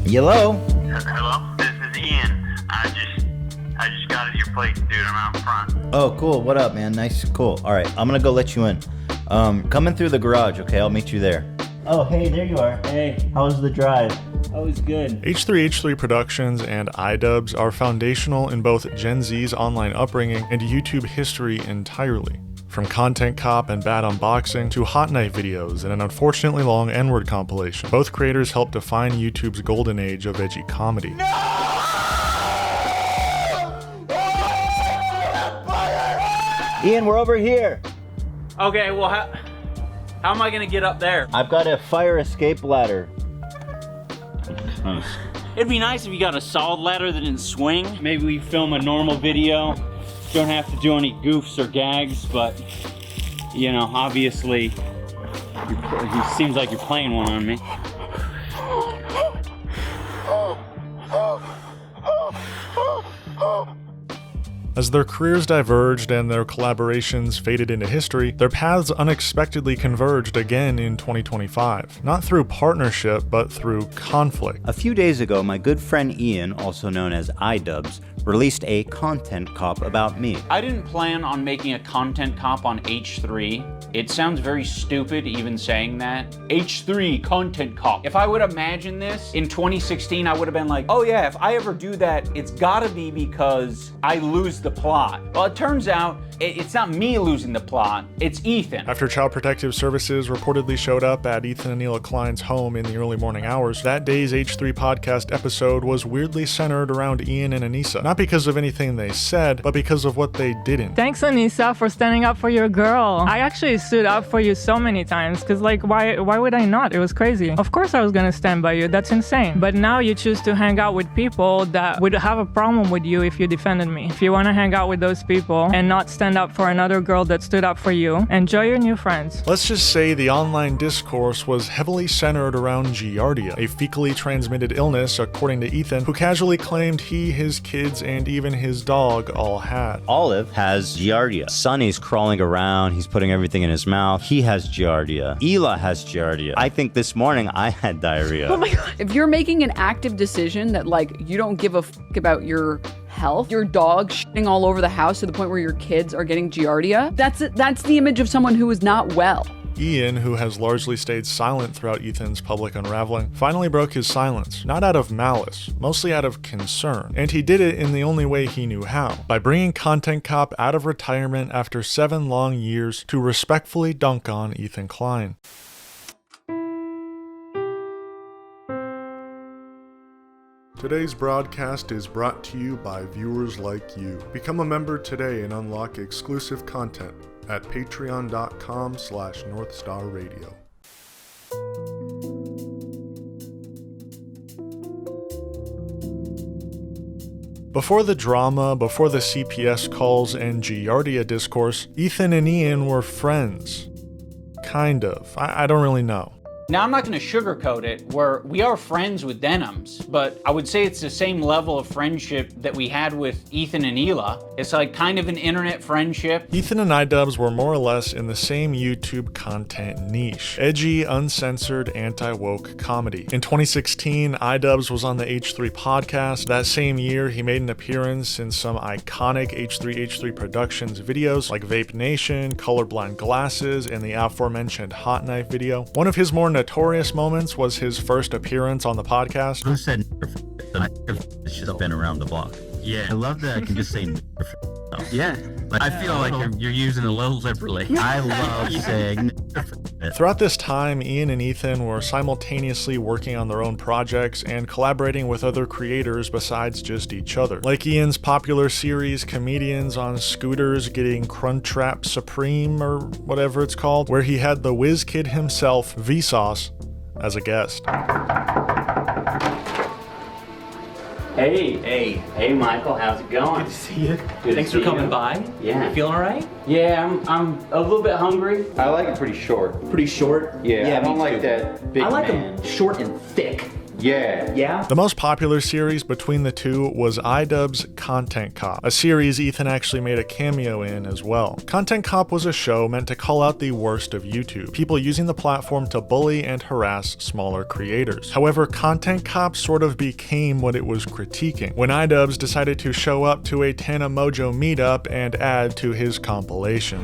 Hello? Hello? This is Ian. I just got at your place, dude. I'm out front. Oh, cool. What up, man? Nice. Cool. All right. I'm going to go let you in. Coming through the garage, okay? I'll meet you there. Oh, hey, there you are. Hey. How was the drive? Oh, it's good. H3H3 Productions and iDubbbz are foundational in both Gen Z's online upbringing and YouTube history entirely. From Content Cop and Bad Unboxing to Hot Knife videos and an unfortunately long N-word compilation, both creators helped define YouTube's golden age of edgy comedy. No! Ian, we're over here. Okay, well, how am I gonna get up there? I've got a fire escape ladder. It'd be nice if you got a solid ladder that didn't swing. Maybe we film a normal video. Don't have to do any goofs or gags, but, you know, obviously, it seems like you're playing one on me. As their careers diverged and their collaborations faded into history, their paths unexpectedly converged again in 2025. Not through partnership, but through conflict. A few days ago, my good friend Ian, also known as iDubbbz, released a content cop about me. I didn't plan on making a content cop on H3. It sounds very stupid even saying that. H3 content cop. If I would imagine this in 2016, I would have been like, oh yeah, if I ever do that, it's gotta be because I lose the plot. Well, it turns out it's not me losing the plot, it's Ethan. After Child Protective Services reportedly showed up at Ethan and Neela Klein's home in the early morning hours, that day's H3 podcast episode was weirdly centered around Ian and Anissa. Not because of anything they said, but because of what they didn't. Thanks, Anissa, for standing up for your girl. I actually stood up for you so many times, because like, why would I not? It was crazy. Of course I was gonna stand by you, that's insane. But now you choose to hang out with people that would have a problem with you if you defended me. If you wanna hang out with those people and not stand up for another girl that stood up for you, enjoy your new friends. Let's just say the online discourse was heavily centered around giardia, a fecally transmitted illness, according to Ethan, who casually claimed he, his kids, and even his dog all had. Olive has giardia. Sonny's crawling around, he's putting everything in his mouth. He has giardia. Ela has giardia. I think this morning I had diarrhea. Oh my God. If you're making an active decision that like you don't give a fuck about your health, your dog shitting all over the house to the point where your kids are getting giardia, that's the image of someone who is not well. Ian, who has largely stayed silent throughout Ethan's public unraveling, finally broke his silence, not out of malice, mostly out of concern. And he did it in the only way he knew how, by bringing Content Cop out of retirement after 7 long years to respectfully dunk on Ethan Klein. Today's broadcast is brought to you by viewers like you. Become a member today and unlock exclusive content at patreon.com/NorthstarRadio. Before the drama, before the CPS calls and giardia discourse, Ethan and Ian were friends. Kind of. I don't really know. Now, I'm not going to sugarcoat it, where we are friends with Denims, but I would say it's the same level of friendship that we had with Ethan and Ela. It's like kind of an internet friendship. Ethan and iDubbbz were more or less in the same YouTube content niche. Edgy, uncensored, anti-woke comedy. In 2016, iDubbbz was on the H3 podcast. That same year, he made an appearance in some iconic H3H3 Productions videos like Vape Nation, Colorblind Glasses, and the aforementioned Hot Knife video. One of his more notorious moments was his first appearance on the podcast. Who said it's just been around the block? Yeah. I love that I can just say yeah. But I feel like you're using it a little liberally. I love saying Throughout this time, Ian and Ethan were simultaneously working on their own projects and collaborating with other creators besides just each other. Like Ian's popular series Comedians on Scooters Getting Crunchwrap Supreme, or whatever it's called, where he had the whiz kid himself, Vsauce, as a guest. Hey, Michael, how's it going? Good to see you. Thanks for coming by. Yeah. You feeling all right? Yeah, I'm a little bit hungry. I like it pretty short. Pretty short? Yeah, I don't me like too. that big I like man. them short and thick. Yeah. The most popular series between the two was iDubbbz Content Cop, a series Ethan actually made a cameo in as well. Content Cop was a show meant to call out the worst of YouTube, people using the platform to bully and harass smaller creators. However, Content Cop sort of became what it was critiquing when iDubbbz decided to show up to a Tana Mojo meetup and add to his compilation.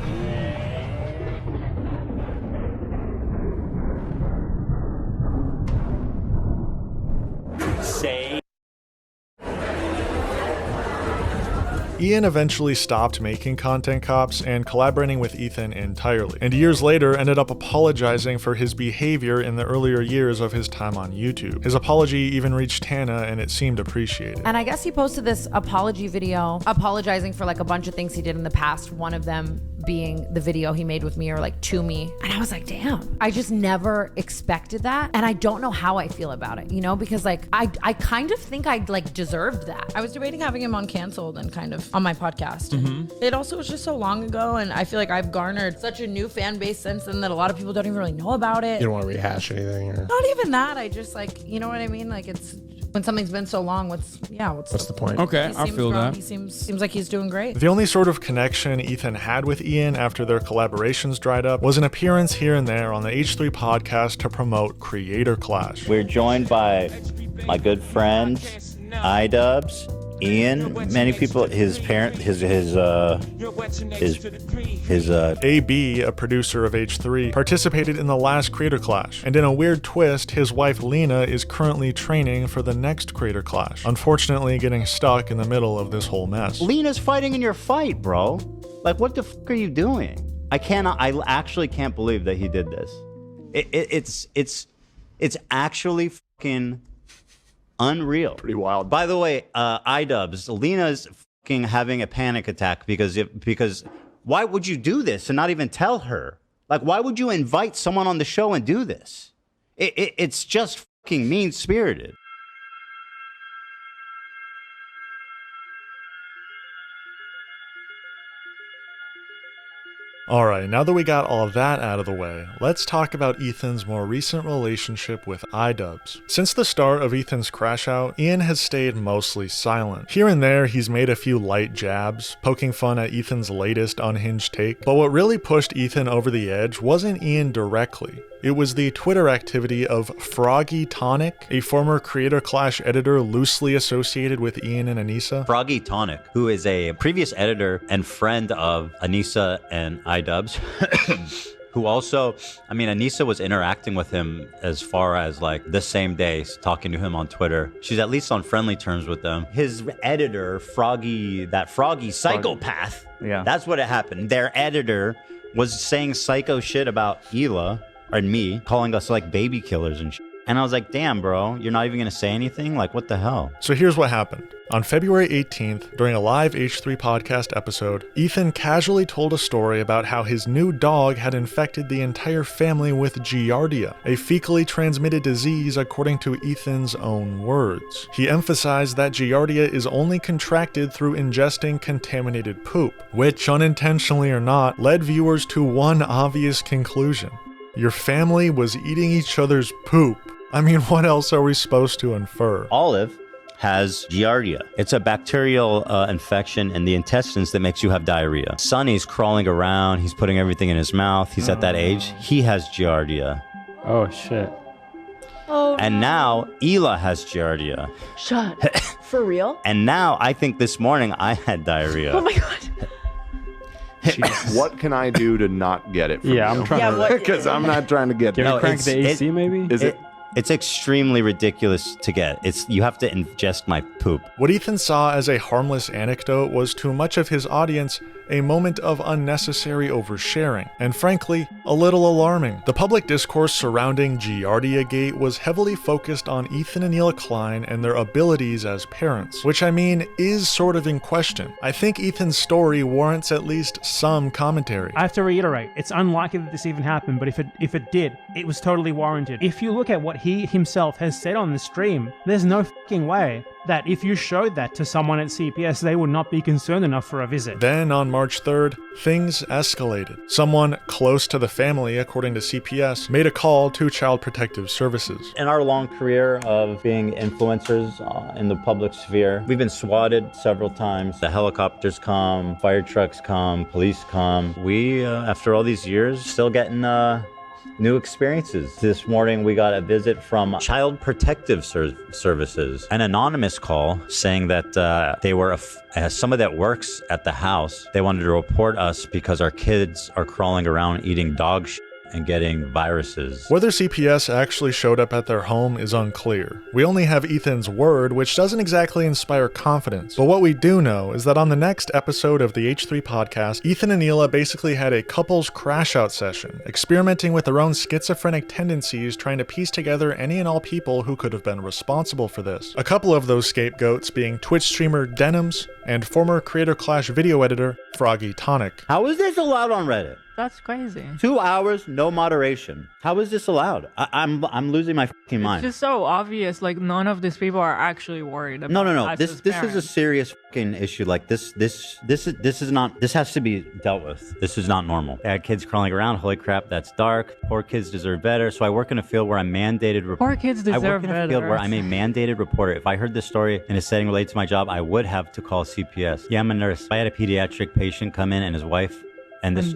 Ian eventually stopped making Content Cops and collaborating with Ethan entirely, and years later ended up apologizing for his behavior in the earlier years of his time on YouTube. His apology even reached Tana, and it seemed appreciated. And I guess he posted this apology video apologizing for like a bunch of things he did in the past, one of them being the video he made with me or like to me. And I was like, damn, I just never expected that. And I don't know how I feel about it, you know, because like I kind of think I like deserved that. I was debating having him on Canceled and kind of on my podcast. It also was just so long ago, and I feel like I've garnered such a new fan base since then that a lot of people don't even really know about it. You don't want to rehash anything? Or... Not even that. I just like, you know what I mean? Like it's when something's been so long, what's the point? Okay, I feel that. He seems like he's doing great. The only sort of connection Ethan had with Ian after their collaborations dried up was an appearance here and there on the H3 podcast to promote Creator Clash. We're joined by my good friend iDubbbz, Ian, many people, his parent, his AB, a producer of H3, participated in the last Creator Clash, and in a weird twist, his wife Lena is currently training for the next Creator Clash, unfortunately getting stuck in the middle of this whole mess. Lena's fighting in your fight, bro. Like, what the fuck are you doing? I actually can't believe that he did this. It's actually fucking unreal. Pretty wild. By the way, iDubbbz, Lena's fucking having a panic attack because why would you do this and not even tell her? Like, why would you invite someone on the show and do this? It's just fucking mean-spirited. Alright, now that we got all of that out of the way, let's talk about Ethan's more recent relationship with iDubbbz. Since the start of Ethan's crash out, Ian has stayed mostly silent. Here and there, he's made a few light jabs, poking fun at Ethan's latest unhinged take, but what really pushed Ethan over the edge wasn't Ian directly. It was the Twitter activity of Froggy Tonic, a former Creator Clash editor loosely associated with Ian and Anissa. Froggy Tonic, who is a previous editor and friend of Anissa and iDubbbz, who also, I mean, Anissa was interacting with him as far as like the same day, talking to him on Twitter. She's at least on friendly terms with them. His editor, Froggy psychopath, Yeah. that's what it happened. Their editor was saying psycho shit about Hila and me, calling us like baby killers and shit. And I was like, damn, bro, you're not even gonna say anything? Like, what the hell? So here's what happened. On February 18th, during a live H3 podcast episode, Ethan casually told a story about how his new dog had infected the entire family with giardia, a fecally transmitted disease according to Ethan's own words. He emphasized that giardia is only contracted through ingesting contaminated poop, which, unintentionally or not, led viewers to one obvious conclusion. Your family was eating each other's poop. I mean, what else are we supposed to infer? Olive has giardia. It's a bacterial infection in the intestines that makes you have diarrhea. Sonny's crawling around. He's putting everything in his mouth. He's at that age. He has giardia. Oh, shit. Oh, And now Hila has giardia. shut. For real? And now I think this morning I had diarrhea. Oh my god. What can I do to not get it from Yeah, you? I'm trying to... Because I'm not trying to get Can it. we crank the AC, it- maybe? Is it? It's extremely ridiculous to get. You have to ingest my poop. What Ethan saw as a harmless anecdote was to much of his audience a moment of unnecessary oversharing, and frankly, a little alarming. The public discourse surrounding Giardia Gate was heavily focused on Ethan and Neela Klein and their abilities as parents, which I mean is sort of in question. I think Ethan's story warrants at least some commentary. I have to reiterate, it's unlikely that this even happened, but if it did, it was totally warranted. If you look at what he himself has said on the stream, there's no fucking way that if you showed that to someone at CPS, they would not be concerned enough for a visit. Then on March 3rd, things escalated. Someone close to the family, according to CPS, made a call to Child Protective Services. In our long career of being influencers in the public sphere, we've been swatted several times. The helicopters come, fire trucks come, police come. We, after all these years, still getting new experiences. This morning we got a visit from Child Protective Services, an anonymous call saying that they were somebody that works at the house. They wanted to report us because our kids are crawling around eating dog shit and getting viruses. Whether CPS actually showed up at their home is unclear. We only have Ethan's word, which doesn't exactly inspire confidence. But what we do know is that on the next episode of the H3 podcast, Ethan and Hila basically had a couples crash-out session, experimenting with their own schizophrenic tendencies, trying to piece together any and all people who could have been responsible for this. A couple of those scapegoats being Twitch streamer Denims and former Creator Clash video editor Froggy Tonic. How is this allowed on Reddit? That's crazy. 2 hours, no moderation. How is this allowed? I'm losing my fucking mind. It's just so obvious. Like, none of these people are actually worried about No. This is a serious fucking issue. Like this is not. This has to be dealt with. This is not normal. I had kids crawling around. Holy crap, that's dark. Poor kids deserve better. So I work in a field where I'm mandated. Poor kids deserve better. I work in a field where I'm a mandated reporter. If I heard this story in a setting related to my job, I would have to call CPS. Yeah, I'm a nurse. If I had a pediatric patient come in and his wife. And this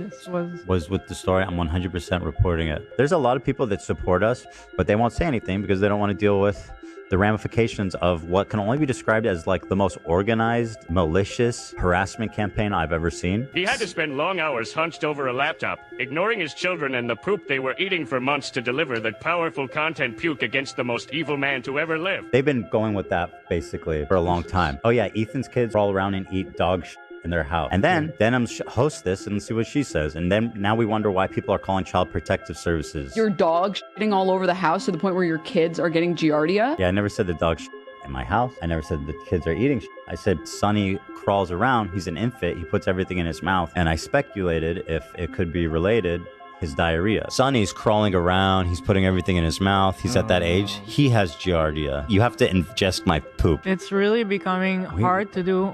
was with the story. I'm 100% reporting it. There's a lot of people that support us, but they won't say anything because they don't want to deal with the ramifications of what can only be described as like the most organized, malicious harassment campaign I've ever seen. He had to spend long hours hunched over a laptop, ignoring his children and the poop they were eating for months to deliver that powerful content puke against the most evil man to ever live. They've been going with that basically for a long time. Oh yeah, Ethan's kids roll around and eat dog shit in their house. And then Denim hosts this and see what she says. And then now we wonder why people are calling Child Protective Services. Your dog shitting all over the house to the point where your kids are getting giardia? Yeah, I never said the dog shit in my house. I never said the kids are eating shit. I said Sonny crawls around. He's an infant. He puts everything in his mouth. And I speculated if it could be related his diarrhea. Sonny's crawling around. He's putting everything in his mouth. He's at that age. He has giardia. You have to ingest my poop. It's really becoming hard to do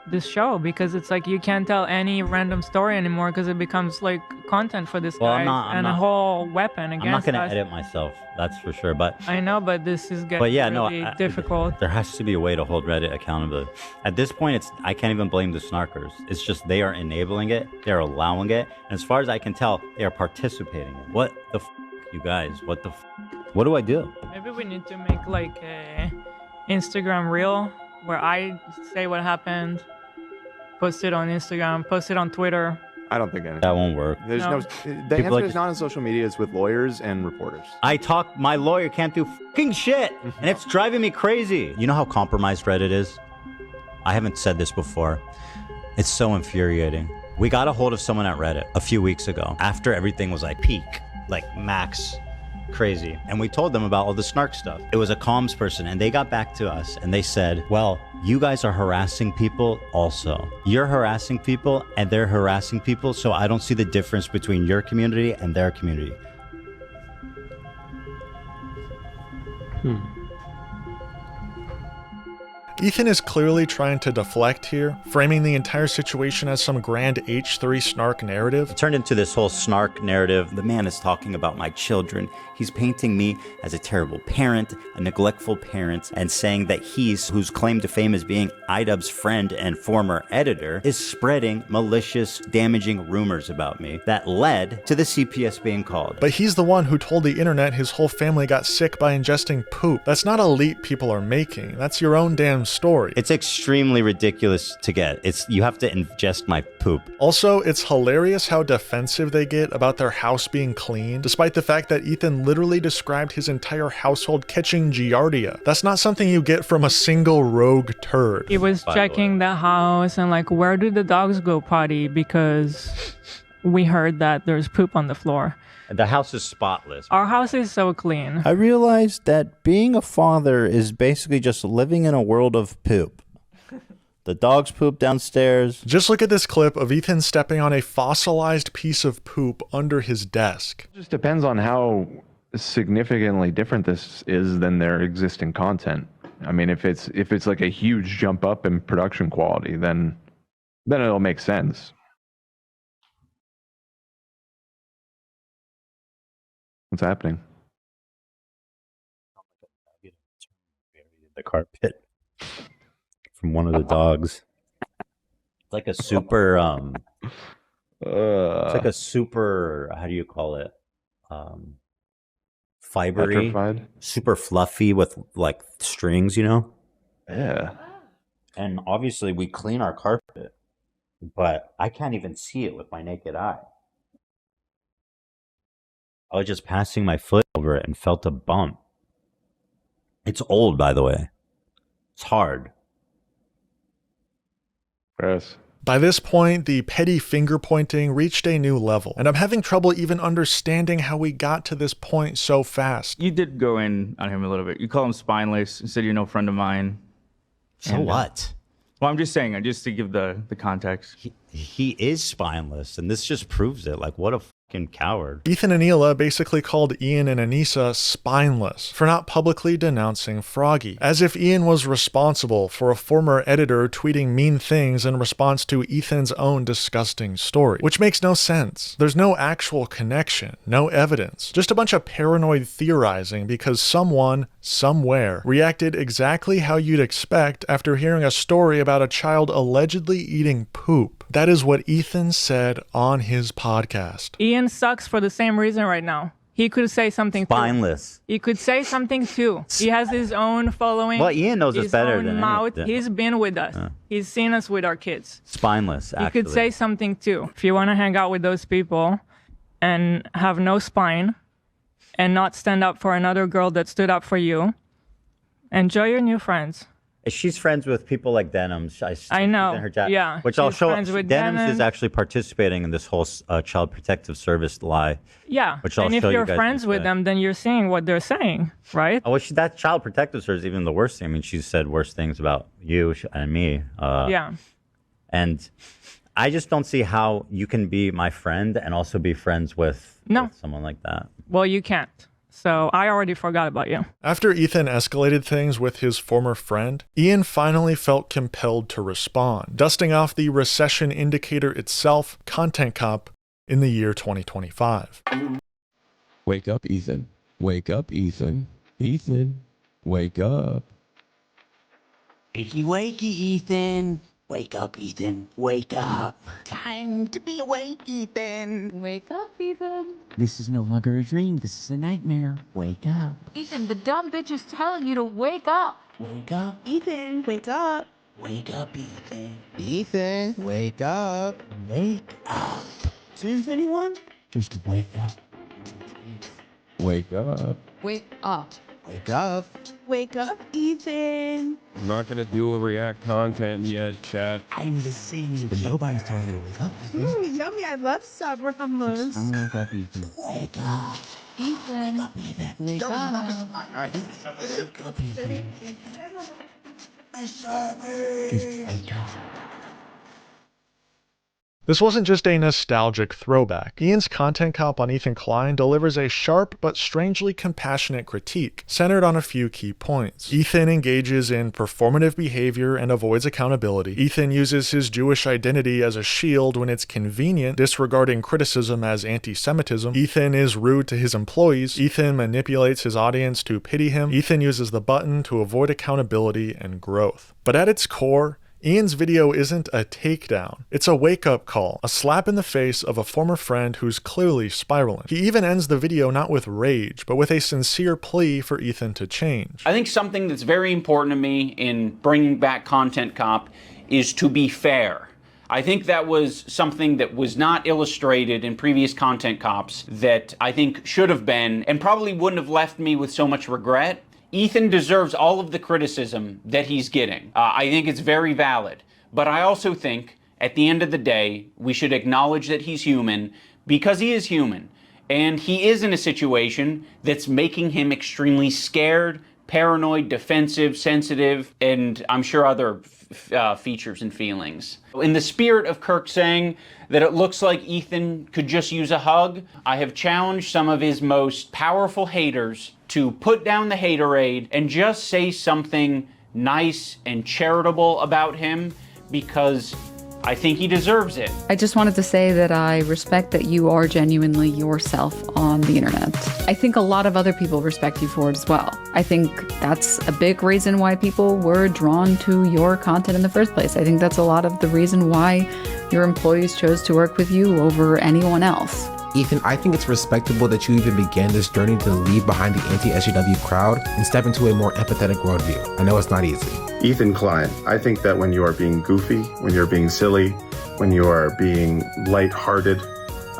this show because it's like you can't tell any random story anymore because it becomes like content for this guy and a whole weapon against us. I'm not going to edit myself, that's for sure. But I know, but this is getting really difficult. There has to be a way to hold Reddit accountable. At this point, I can't even blame the snarkers. It's just they are enabling it, they're allowing it, and as far as I can tell, they are participating in it. What the you guys? What the What do I do? Maybe we need to make like a Instagram reel where I say what happened, post it on Instagram, post it on Twitter. I don't think that won't work. There's the answer is not on social media. It's with lawyers and reporters. My lawyer can't do fucking shit, and it's driving me crazy. You know how compromised Reddit is? I haven't said this before. It's so infuriating. We got a hold of someone at Reddit a few weeks ago after everything was like peak, like max crazy. And we told them about all the snark stuff. It was a comms person and they got back to us and they said, well, you guys are harassing people also. You're harassing people and they're harassing people. So I don't see the difference between your community and their community. Ethan is clearly trying to deflect here, framing the entire situation as some grand H3 snark narrative. It turned into this whole snark narrative. The man is talking about my children. He's painting me as a terrible parent, a neglectful parent, and saying that whose claim to fame as being iDubbbz' friend and former editor, is spreading malicious, damaging rumors about me that led to the CPS being called. But he's the one who told the internet his whole family got sick by ingesting poop. That's not a leap people are making. That's your own damn story. It's extremely ridiculous to get. You have to ingest my poop. Also, it's hilarious how defensive they get about their house being clean, despite the fact that Ethan literally described his entire household catching giardia. That's not something you get from a single rogue turd. He was checking the house and like, where do the dogs go potty? Because we heard that there's poop on the floor. The house is spotless. Our house is so clean. I realized that being a father is basically just living in a world of poop. The dogs poop downstairs. Just look at this clip of Ethan stepping on a fossilized piece of poop under his desk. It just depends on how significantly different this is than their existing content. I mean, if it's like a huge jump up in production quality, then it'll make sense. What's happening? The carpet from one of the dogs. It's like a super it's like a super, how do you call it? Fibery, Petrified? super fluffy with like strings, you know? Yeah. And obviously we clean our carpet, but I can't even see it with my naked eye. I was just passing my foot over it and felt a bump. It's old, by the way. It's hard. Gross. By this point, the petty finger pointing reached a new level, and I'm having trouble even understanding how we got to this point so fast. You did go in on him a little bit. You call him spineless. You said you're no friend of mine. So what? Well, I'm just saying, just to give the context. He is spineless, and this just proves it. Like, what a fucking coward. Ethan and Hila basically called Ian and Anissa spineless for not publicly denouncing Froggy, as if Ian was responsible for a former editor tweeting mean things in response to Ethan's own disgusting story, which makes no sense. There's no actual connection, no evidence, just a bunch of paranoid theorizing because someone, somewhere, reacted exactly how you'd expect after hearing a story about a child allegedly eating poop. That is what Ethan said on his podcast. Ian sucks for the same reason right now. He could say something Spineless. too. He could say something too. He has his own following. Well, Ian knows us better than mouth. anything. He's been with us. He's seen us with our kids. Spineless, actually. He could say something too. If you want to hang out with those people and have no spine and not stand up for another girl that stood up for you, enjoy your new friends. She's friends with people like Denims. I know. Yeah. Which I'll she's show. friends with Denims Denim. is actually participating in this whole Child Protective Service lie. Yeah. Which I'll and if show you're you guys friends with them, then you're seeing what they're saying, right? Oh, well, that Child Protective Service is even the worst thing. I mean, she's said worse things about you and me. Yeah. And I just don't see how you can be my friend and also be friends with someone like that. Well, you can't. So I already forgot about you. After Ethan escalated things with his former friend, Ian finally felt compelled to respond, dusting off the recession indicator itself, Content Cop, in the year 2025. Wake up, Ethan. Wake up, Ethan. Ethan, wake up. Wakey, wakey, Ethan. Wake up, Ethan. Wake up. Time to be awake, Ethan. Wake up, Ethan. This is no longer a dream. This is a nightmare. Wake up. Ethan, the dumb bitch is telling you to wake up. Wake up, Ethan. Wake up. Wake up, Ethan. Ethan, wake up. Wake up. Is anyone? Just wake up. Wake up. Wake up. Wake up. Wake up, Ethan. I'm not gonna do a react content yet, chat. I'm the same, but nobody's telling me to wake up. Yummy, I love summer hummus. I'm gonna wake up, Ethan. Wake up. Ethan. Wake up. Alright. Wake up, Ethan. Just wake up. This wasn't just a nostalgic throwback. Ian's Content Cop on Ethan Klein delivers a sharp but strangely compassionate critique, centered on a few key points. Ethan engages in performative behavior and avoids accountability. Ethan uses his Jewish identity as a shield when it's convenient, disregarding criticism as antisemitism. Ethan is rude to his employees. Ethan manipulates his audience to pity him. Ethan uses the button to avoid accountability and growth. But at its core, Ian's video isn't a takedown. It's a wake-up call, a slap in the face of a former friend who's clearly spiraling. He even ends the video not with rage, but with a sincere plea for Ethan to change. I think something that's very important to me in bringing back Content Cop is to be fair. I think that was something that was not illustrated in previous Content Cops that I think should have been, and probably wouldn't have left me with so much regret. Ethan deserves all of the criticism that he's getting. I think it's very valid. But I also think, at the end of the day, we should acknowledge that he's human, because he is human. And he is in a situation that's making him extremely scared, paranoid, defensive, sensitive, and I'm sure other features and feelings. In the spirit of Kirk saying that it looks like Ethan could just use a hug, I have challenged some of his most powerful haters to put down the haterade and just say something nice and charitable about him, because I think he deserves it. I just wanted to say that I respect that you are genuinely yourself on the internet. I think a lot of other people respect you for it as well. I think that's a big reason why people were drawn to your content in the first place. I think that's a lot of the reason why your employees chose to work with you over anyone else. Ethan, I think it's respectable that you even began this journey to leave behind the anti-SJW crowd and step into a more empathetic worldview. I know it's not easy. Ethan Klein, I think that when you are being goofy, when you're being silly, when you are being lighthearted,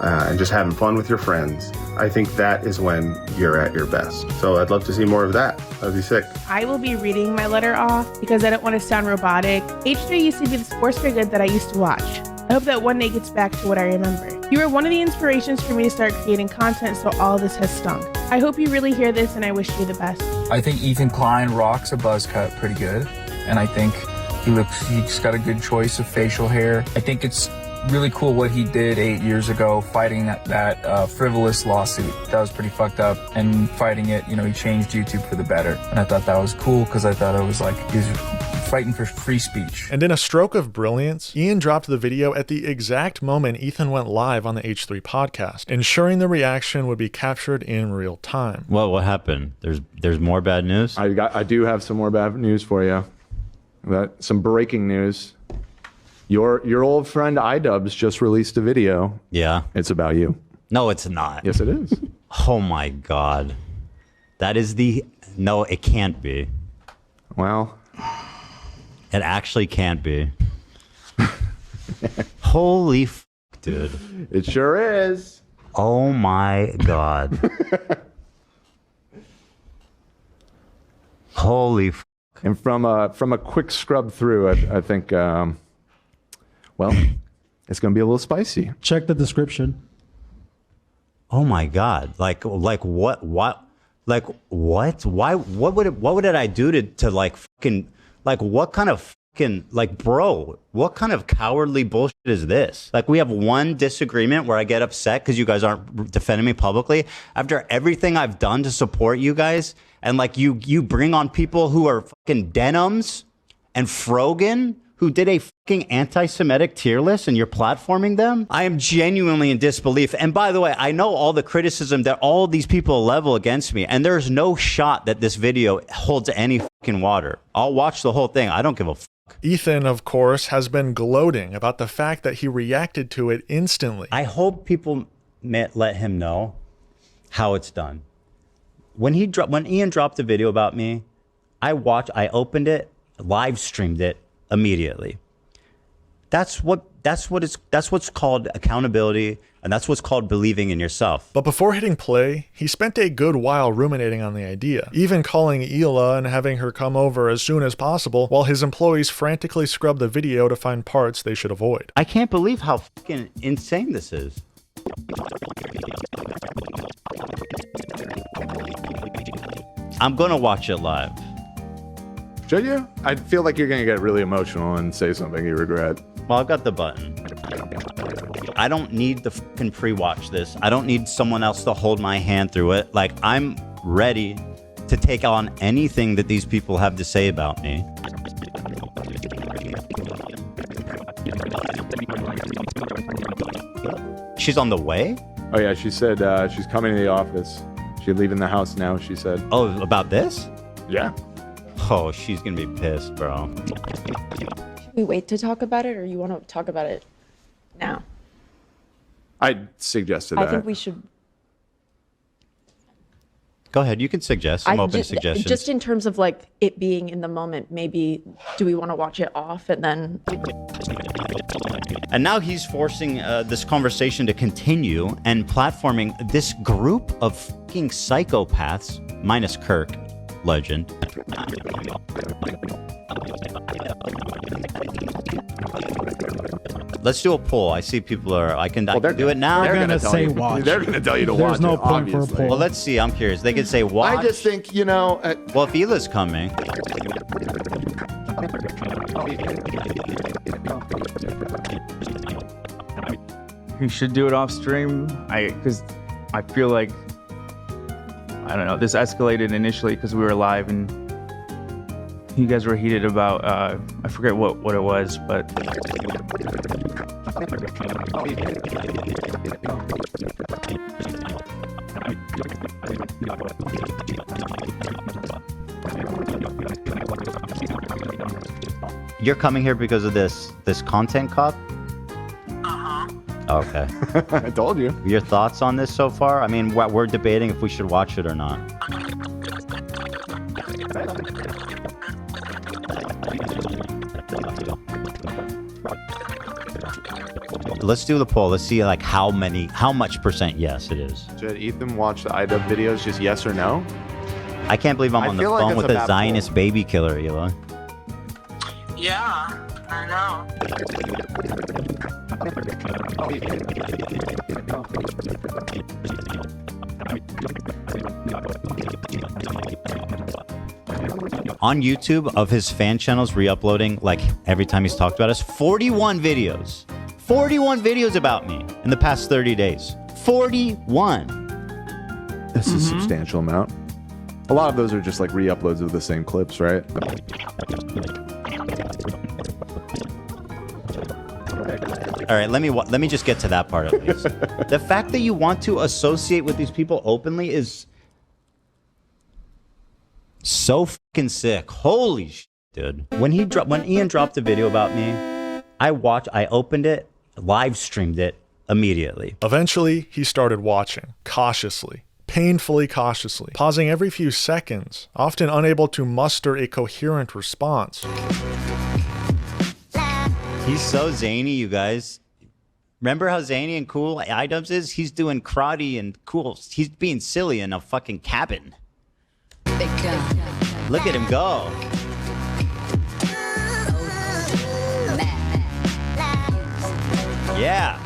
and just having fun with your friends, I think that is when you're at your best. So I'd love to see more of that. That'd be sick. I will be reading my letter off because I don't want to sound robotic. H3 used to be the sports for good that I used to watch. I hope that one day gets back to what I remember. You were one of the inspirations for me to start creating content, so all this has stunk. I hope you really hear this, and I wish you the best. I think Ethan Klein rocks a buzz cut pretty good, and I think he's got a good choice of facial hair. I think it's really cool what he did 8 years ago, fighting that frivolous lawsuit. That was pretty fucked up, and fighting it, he changed YouTube for the better. And I thought that was cool, because I thought it was like, he was fighting for free speech. And in a stroke of brilliance, Ian dropped the video at the exact moment Ethan went live on the H3 podcast, ensuring the reaction would be captured in real time. Well, what happened? There's more bad news? I do have some more bad news for you. Some breaking news. Your old friend iDubbbz just released a video. Yeah. It's about you. No, it's not. Yes, it is. Oh my God. That is no, it can't be. Well, it actually can't be. Holy f, dude. It sure is. Oh my God. Holy f. And from a quick scrub through, I think, well, it's going to be a little spicy. Check the description. Oh my God. Like what? Like what? Why? What would I do to like fucking, like what kind of fucking, like bro, what kind of cowardly bullshit is this? Like we have one disagreement where I get upset because you guys aren't defending me publicly after everything I've done to support you guys, and like you bring on people who are fucking denims and Frogan, who did a fucking anti-Semitic tier list, and you're platforming them? I am genuinely in disbelief. And by the way, I know all the criticism that all these people level against me, and there's no shot that this video holds any fucking water. I'll watch the whole thing. I don't give a fuck. Ethan, of course, has been gloating about the fact that he reacted to it instantly. I hope people let him know how it's done. When Ian dropped the video about me, I opened it, live streamed it immediately. That's what's called accountability, and that's what's called believing in yourself. But before hitting play, he spent a good while ruminating on the idea, even calling Hila and having her come over as soon as possible, while his employees frantically scrubbed the video to find parts they should avoid. I can't believe how fucking insane this is. I'm gonna watch it live. Should you? I feel like you're going to get really emotional and say something you regret. Well, I've got the button. I don't need to fucking pre-watch this. I don't need someone else to hold my hand through it. Like, I'm ready to take on anything that these people have to say about me. She's on the way? Oh, yeah. She said she's coming to the office. She's leaving the house now, she said. Oh, about this? Yeah. Oh, she's gonna be pissed, bro. Should we wait to talk about it, or you want to talk about it now? I suggested that. I think we should. Go ahead, you can suggest. I'm open to suggestions. Just in terms of like it being in the moment, maybe do we want to watch it off and then? And now he's forcing this conversation to continue and platforming this group of fucking psychopaths, minus Kirk. Legend. Let's do a poll. I see people are. I can do it now. They're gonna say watch. They're gonna tell you to watch There's no it, point for a obviously. poll. Well, let's see. I'm curious. They could say watch. I just think, you know. Well, if Hila's coming. You should do it off stream. Because I feel like, I don't know, this escalated initially because we were live and you guys were heated about, I forget what it was, but. You're coming here because of this content cop? Okay. I told you. Your thoughts on this so far? I mean, we're debating if we should watch it or not. Let's do the poll. Let's see like how much percent yes it is. Should Ethan watch the iDubbbz videos, just yes or no? I can't believe I'm on the feel like phone it's with a a bad Zionist baby killer, Hila. Yeah, I know. On YouTube, of his fan channels re-uploading, like every time he's talked about us, 41 videos. 41 videos about me in the past 30 days. 41. This is a substantial amount. A lot of those are just like re-uploads of the same clips, right? All right, let me just get to that part at least. The fact that you want to associate with these people openly is so fucking sick. Holy shit, dude. When Ian dropped a video about me, I opened it, live streamed it immediately. Eventually, he started watching, cautiously, painfully cautiously, pausing every few seconds, often unable to muster a coherent response. He's so zany, you guys. Remember how zany and cool iDubbbz is? He's doing karate and cool. He's being silly in a fucking cabin. Look at him go. Yeah.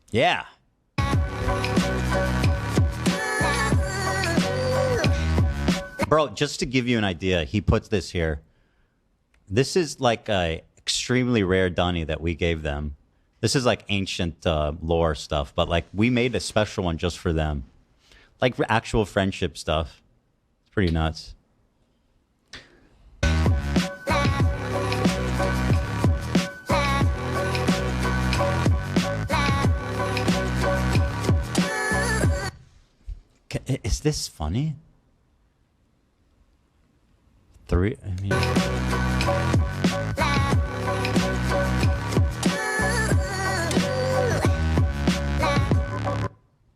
Yeah. Bro, just to give you an idea, he puts this here. This is like a extremely rare dunny that we gave them. This is like ancient lore stuff, but like we made a special one just for them. Like actual friendship stuff. It's pretty nuts. Is this funny?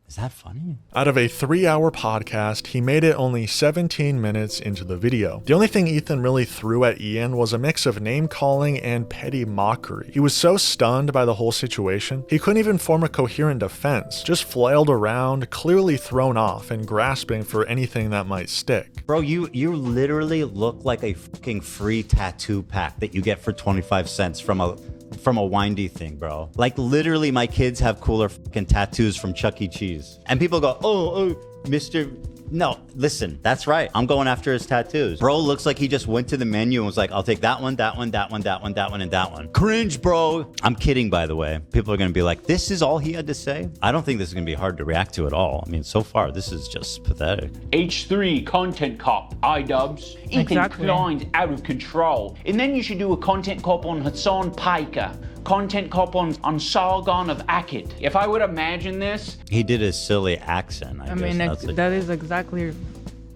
Is that funny? Out of a 3-hour podcast, he made it only 17 minutes into the video. The only thing Ethan really threw at Ian was a mix of name-calling and petty mockery. He was so stunned by the whole situation, he couldn't even form a coherent defense, just flailed around, clearly thrown off and grasping for anything that might stick. Bro, you literally look like a fucking free tattoo pack that you get for 25 cents from a windy thing, bro. Like literally my kids have cooler fucking tattoos from Chuck E. Cheese. And people go, oh, Mr. No, listen, that's right. I'm going after his tattoos. Bro looks like he just went to the menu and was like, I'll take that one, that one, that one, that one, that one, and that one. Cringe, bro. I'm kidding, by the way. People are going to be like, this is all he had to say? I don't think this is going to be hard to react to at all. I mean, so far, this is just pathetic. H3 content cop, iDubbbz. Ethan Klein's out of control. And then you should do a content cop on Hassan Piker. Content cop on Sargon of Akkad. If I would imagine this... He did his silly accent. I mean, that is exactly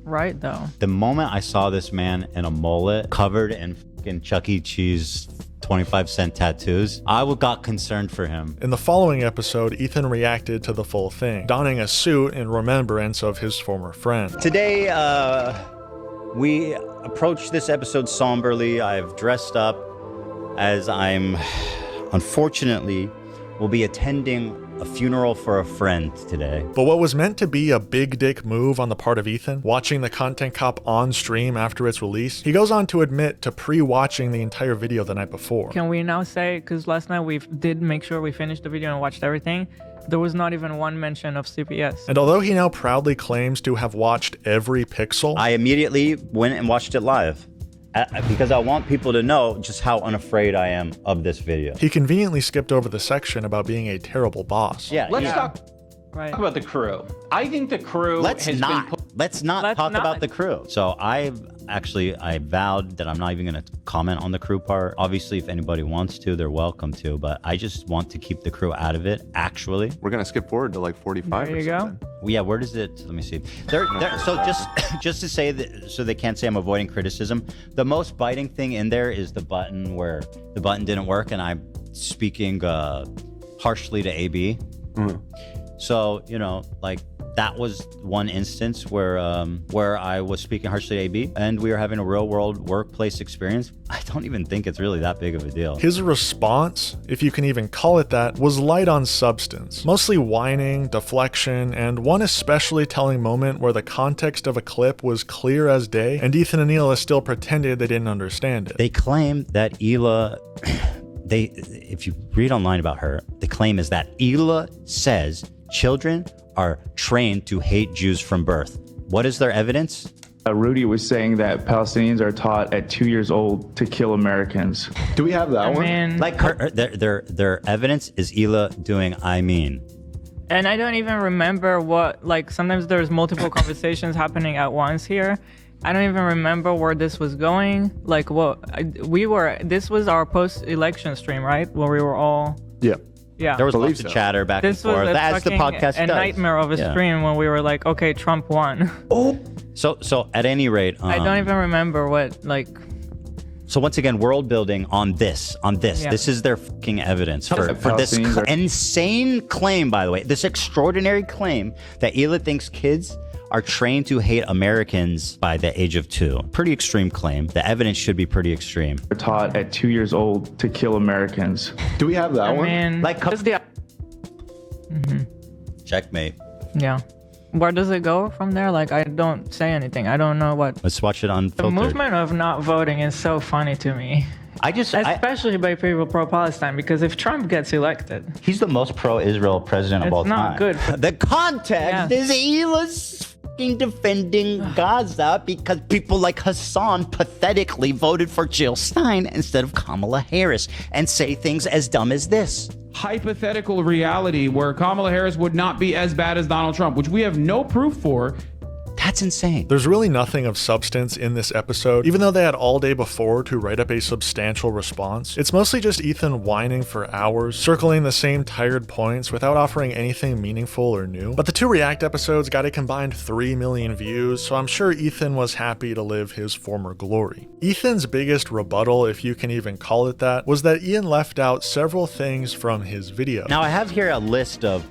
right, though. The moment I saw this man in a mullet covered in fucking Chuck E. Cheese 25-cent tattoos, I got concerned for him. In the following episode, Ethan reacted to the full thing, donning a suit in remembrance of his former friend. Today, we approach this episode somberly. I've dressed up as I'm, unfortunately, will be attending a funeral for a friend today. But what was meant to be a big dick move on the part of Ethan, watching the content cop on stream after its release, he goes on to admit to pre-watching the entire video the night before. Can we now say, because last night we did make sure we finished the video and watched everything, there was not even one mention of CPS. And although he now proudly claims to have watched every pixel, I immediately went and watched it live. Because I want people to know just how unafraid I am of this video. He conveniently skipped over the section about being a terrible boss. Let's talk about the crew. I think the crew Let's not talk about the crew. So I vowed that I'm not even going to comment on the crew part. Obviously, if anybody wants to, they're welcome to, but I just want to keep the crew out of it, actually. We're going to skip forward to like 45 There you or something. go. Well, yeah, where does it, let me see. So just to say that, so they can't say I'm avoiding criticism, the most biting thing in there is the button where the button didn't work and I'm speaking harshly to AB. So, you know, like that was one instance where I was speaking harshly to AB and we were having a real world workplace experience. I don't even think it's really that big of a deal. His response, if you can even call it that, was light on substance. Mostly whining, deflection, and one especially telling moment where the context of a clip was clear as day and Ethan and Hila still pretended they didn't understand it. They claim that Hila... if you read online about her, the claim is that Hila says children are trained to hate Jews from birth. What is their evidence? Rudy was saying that Palestinians are taught at 2 years old to kill Americans. Do we have that one? mean, Like their evidence is Hila doing I mean. and I don't even remember what, like, sometimes there's multiple conversations happening at once here. I don't even remember where this was going. Like, this was our post-election stream, right? Where we were all... Yeah. There was lots of chatter back and forth. As the podcast a does. nightmare of a stream when we were like, okay, Trump won. So at any rate... I don't even remember what, like... So once again, world building on this. Yeah. This is their fucking evidence for this insane claim, by the way. This extraordinary claim that Hila thinks kids are trained to hate Americans by the age of 2. Pretty extreme claim. The evidence should be pretty extreme. They're taught at 2 years old to kill Americans. Do we have that one? mean, Like, the... Checkmate. Yeah. Where does it go from there? Like, I don't say anything. I don't know what... Let's watch it The unfiltered. movement of not voting is so funny to me. Especially by people pro-Palestine, because if Trump gets elected... He's the most pro-Israel president of all time. It's not good. The context is Hila's fucking defending Gaza because people like Hassan pathetically voted for Jill Stein instead of Kamala Harris and say things as dumb as this. Hypothetical reality where Kamala Harris would not be as bad as Donald Trump, which we have no proof for. That's insane. There's really nothing of substance in this episode, even though they had all day before to write up a substantial response. It's mostly just Ethan whining for hours, circling the same tired points without offering anything meaningful or new. But the 2 React episodes got a combined 3 million views, so I'm sure Ethan was happy to live his former glory. Ethan's biggest rebuttal, if you can even call it that, was that Ian left out several things from his video. Now I have here a list of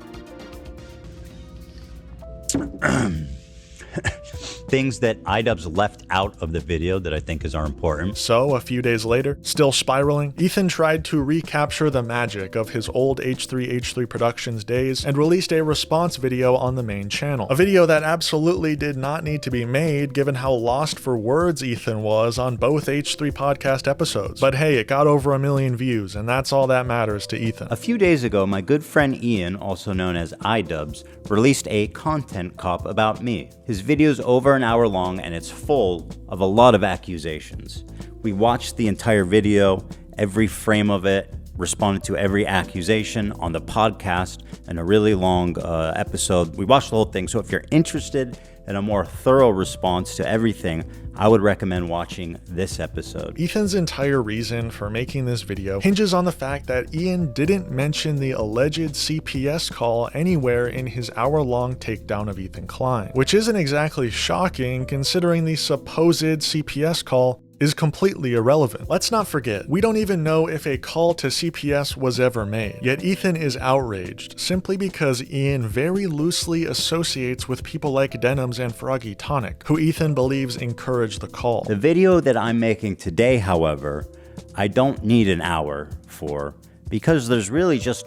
things that iDubbbz left out of the video that I think are important. So, a few days later, still spiraling, Ethan tried to recapture the magic of his old H3 Productions days and released a response video on the main channel. A video that absolutely did not need to be made given how lost for words Ethan was on both H3 podcast episodes. But hey, it got over 1 million views, and that's all that matters to Ethan. A few days ago, my good friend Ian, also known as iDubbbz, released a content cop about me. His video's over an hour long and it's full of a lot of accusations. We watched the entire video, every frame of it, responded to every accusation on the podcast, and a really long episode. We watched the whole thing, so if you're interested in a more thorough response to everything, I would recommend watching this episode. Ethan's entire reason for making this video hinges on the fact that Ian didn't mention the alleged CPS call anywhere in his hour-long takedown of Ethan Klein, which isn't exactly shocking considering the supposed CPS call is completely irrelevant. Let's not forget, we don't even know if a call to CPS was ever made, yet Ethan is outraged simply because Ian very loosely associates with people like Denims and Froggy Tonic, who Ethan believes encouraged the call. The video that I'm making today, however, I don't need an hour for, because there's really just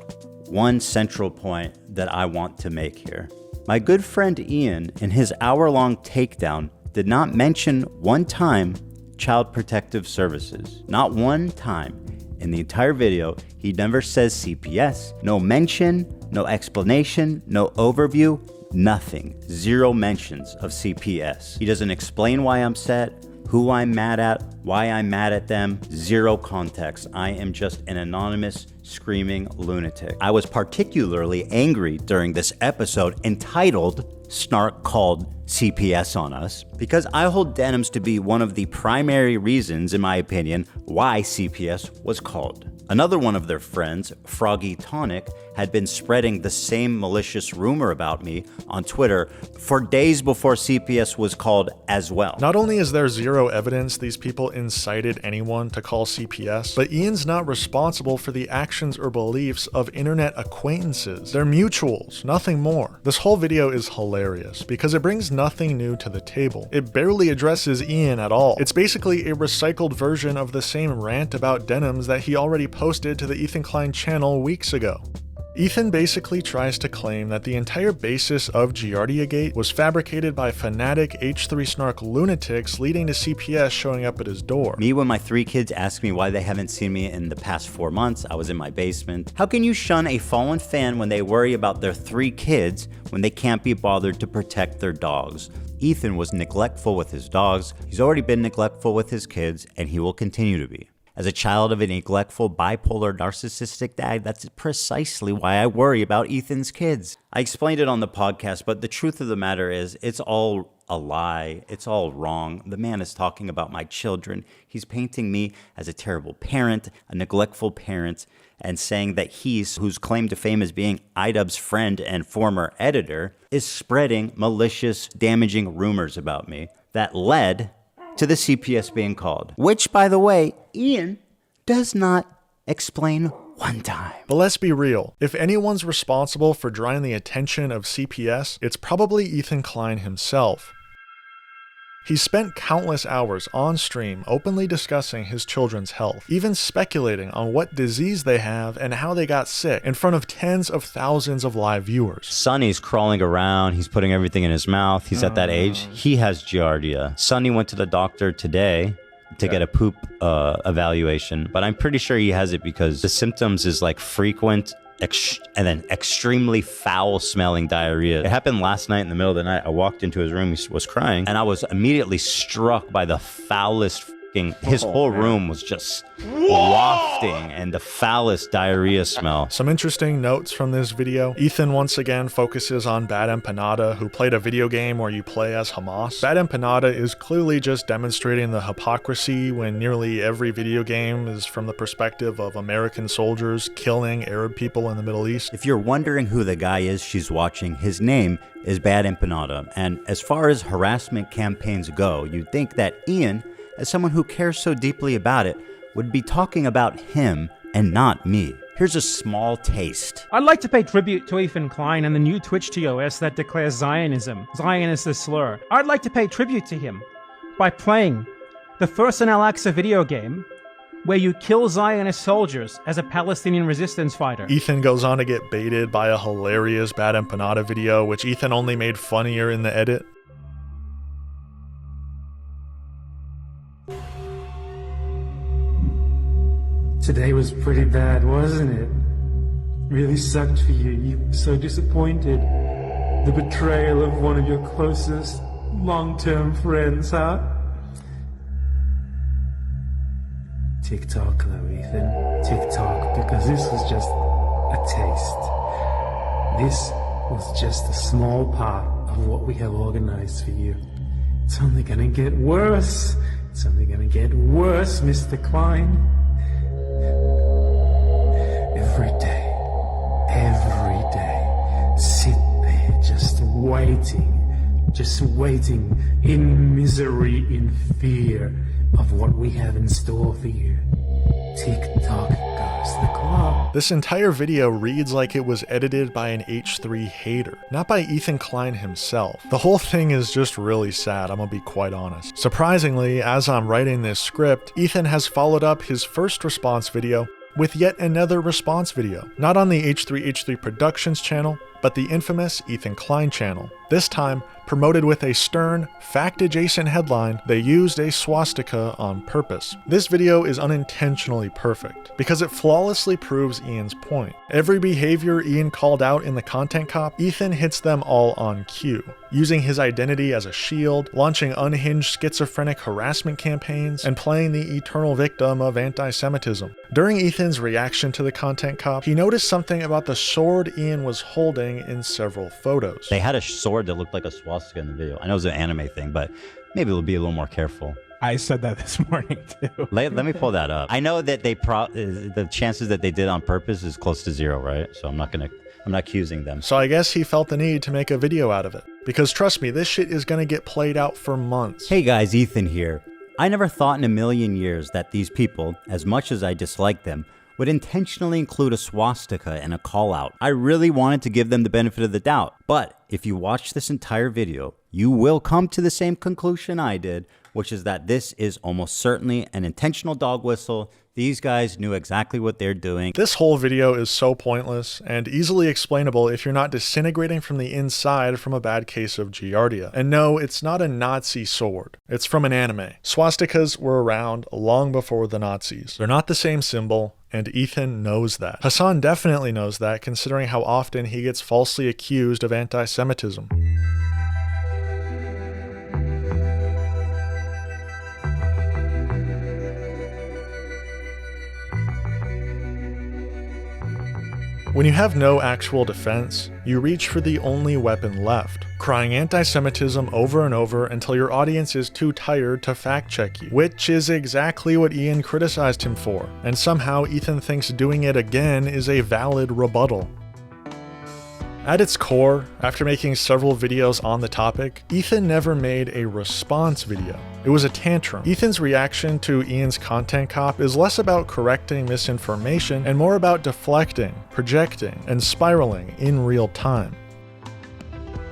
one central point that I want to make here. My good friend Ian, in his hour-long takedown, did not mention one time Child Protective Services. Not one time. In the entire video, he never says CPS. No mention, no explanation, no overview, nothing. Zero mentions of CPS. He doesn't explain why I'm upset, who I'm mad at, why I'm mad at them. Zero context. I am just an anonymous, screaming lunatic. I was particularly angry during this episode entitled Snark Called CPS on Us, because I hold denims to be one of the primary reasons, in my opinion, why CPS was called. Another one of their friends, Froggy Tonic, had been spreading the same malicious rumor about me on Twitter for days before CPS was called as well. Not only is there zero evidence these people incited anyone to call CPS, but Ian's not responsible for the actions or beliefs of internet acquaintances. They're mutuals, nothing more. This whole video is hilarious because it brings nothing new to the table. It barely addresses Ian at all. It's basically a recycled version of the same rant about denims that he already posted to the Ethan Klein channel weeks ago. Ethan basically tries to claim that the entire basis of Giardia-gate was fabricated by fanatic H3 snark lunatics, leading to CPS showing up at his door. Me, when my 3 kids ask me why they haven't seen me in the past 4 months, I was in my basement. How can you shun a fallen fan when they worry about their 3 kids when they can't be bothered to protect their dogs? Ethan was neglectful with his dogs, he's already been neglectful with his kids, and he will continue to be. As a child of a neglectful, bipolar, narcissistic dad, that's precisely why I worry about Ethan's kids. I explained it on the podcast, but the truth of the matter is, it's all a lie. It's all wrong. The man is talking about my children. He's painting me as a terrible parent, a neglectful parent, and saying that he's, whose claim to fame as being iDubbbz's friend and former editor, is spreading malicious, damaging rumors about me that led to the CPS being called. Which, by the way, Ian does not explain one time. But let's be real. If anyone's responsible for drawing the attention of CPS, it's probably Ethan Klein himself. He spent countless hours on stream openly discussing his children's health, even speculating on what disease they have and how they got sick in front of tens of thousands of live viewers. Sonny's crawling around, he's putting everything in his mouth, he's at that age. He has Giardia. Sonny went to the doctor today to get a poop evaluation, but I'm pretty sure he has it because the symptoms is like frequent and then extremely foul-smelling diarrhea. It happened last night in the middle of the night. I walked into his room, he was crying, and I was immediately struck by the foulest his whole room was just wafting and the foulest diarrhea smell. Some interesting notes from this video. Ethan once again focuses on Bad Empanada, who played a video game where you play as Hamas. Bad Empanada is clearly just demonstrating the hypocrisy when nearly every video game is from the perspective of American soldiers killing Arab people in the Middle East. If you're wondering who the guy is she's watching, his name is Bad Empanada. And as far as harassment campaigns go, you'd think that Ian, as someone who cares so deeply about it, would be talking about him and not me. Here's a small taste. I'd like to pay tribute to Ethan Klein and the new Twitch TOS that declares Zionism. Zion is a slur. I'd like to pay tribute to him by playing the first in Al-Aqsa video game where you kill Zionist soldiers as a Palestinian resistance fighter. Ethan goes on to get baited by a hilarious Bad Empanada video, which Ethan only made funnier in the edit. Today was pretty bad, wasn't it? Really sucked for you. You were so disappointed. The betrayal of one of your closest long-term friends, huh? Tick-tock, though, Ethan. Tick-tock, because this was just a taste. This was just a small part of what we have organized for you. It's only gonna get worse. It's only gonna get worse, Mr. Klein. Every day, sit there just waiting in misery, in fear of what we have in store for you. Tick-tock goes the clock. This entire video reads like it was edited by an H3 hater, not by Ethan Klein himself. The whole thing is just really sad, I'm gonna be quite honest. Surprisingly, as I'm writing this script, Ethan has followed up his first response video with yet another response video, not on the H3H3 Productions channel, but the infamous Ethan Klein channel. This time, promoted with a stern, fact-adjacent headline, they used a swastika on purpose. This video is unintentionally perfect, because it flawlessly proves Ian's point. Every behavior Ian called out in the content cop, Ethan hits them all on cue, using his identity as a shield, launching unhinged schizophrenic harassment campaigns, and playing the eternal victim of anti-Semitism. During Ethan's reaction to the content cop, he noticed something about the sword Ian was holding in several photos. They had a sword that looked like a swastika in the video. I know it was an anime thing, but maybe we'll be a little more careful. I said that this morning too. Let me pull that up. I know that the chances that they did on purpose is close to 0, right? So I'm not accusing them. So I guess he felt the need to make a video out of it. Because trust me, this shit is gonna get played out for months. Hey guys, Ethan here. I never thought in a million years that these people, as much as I dislike them, would intentionally include a swastika in a call out. I really wanted to give them the benefit of the doubt. But if you watch this entire video, you will come to the same conclusion I did, which is that this is almost certainly an intentional dog whistle. These guys knew exactly what they're doing. This whole video is so pointless and easily explainable if you're not disintegrating from the inside from a bad case of giardia. And no, it's not a Nazi sword. It's from an anime. Swastikas were around long before the Nazis. They're not the same symbol, and Ethan knows that. Hassan definitely knows that, considering how often he gets falsely accused of anti-Semitism. When you have no actual defense, you reach for the only weapon left, crying anti-Semitism over and over until your audience is too tired to fact-check you, which is exactly what Ian criticized him for, and somehow Ethan thinks doing it again is a valid rebuttal. At its core, after making several videos on the topic, Ethan never made a response video. It was a tantrum. Ethan's reaction to Ian's content cop is less about correcting misinformation and more about deflecting, projecting, and spiraling in real time.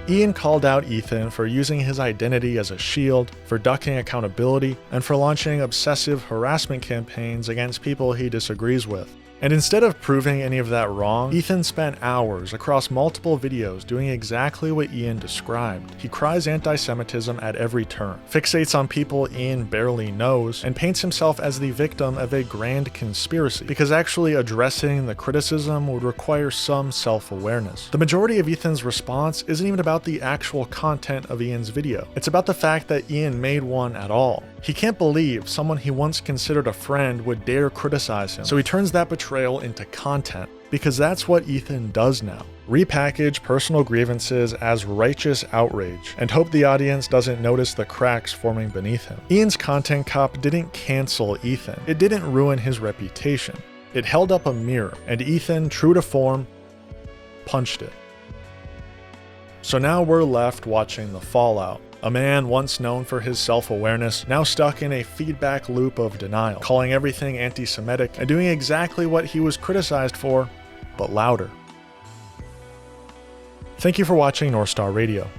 Ian called out Ethan for using his identity as a shield, for ducking accountability, and for launching obsessive harassment campaigns against people he disagrees with. And instead of proving any of that wrong, Ethan spent hours across multiple videos doing exactly what Ian described. He cries anti-Semitism at every turn, fixates on people Ian barely knows, and paints himself as the victim of a grand conspiracy, because actually addressing the criticism would require some self-awareness. The majority of Ethan's response isn't even about the actual content of Ian's video. It's about the fact that Ian made one at all. He can't believe someone he once considered a friend would dare criticize him, so he turns that betrayal into content, because that's what Ethan does now. Repackage personal grievances as righteous outrage, and hope the audience doesn't notice the cracks forming beneath him. Ian's content cop didn't cancel Ethan. It didn't ruin his reputation. It held up a mirror, and Ethan, true to form, punched it. So now we're left watching the fallout. A man once known for his self-awareness, now stuck in a feedback loop of denial, calling everything anti-Semitic and doing exactly what he was criticized for, but louder. Thank you for watching North Star Radio.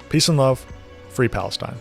Peace and love. Free Palestine.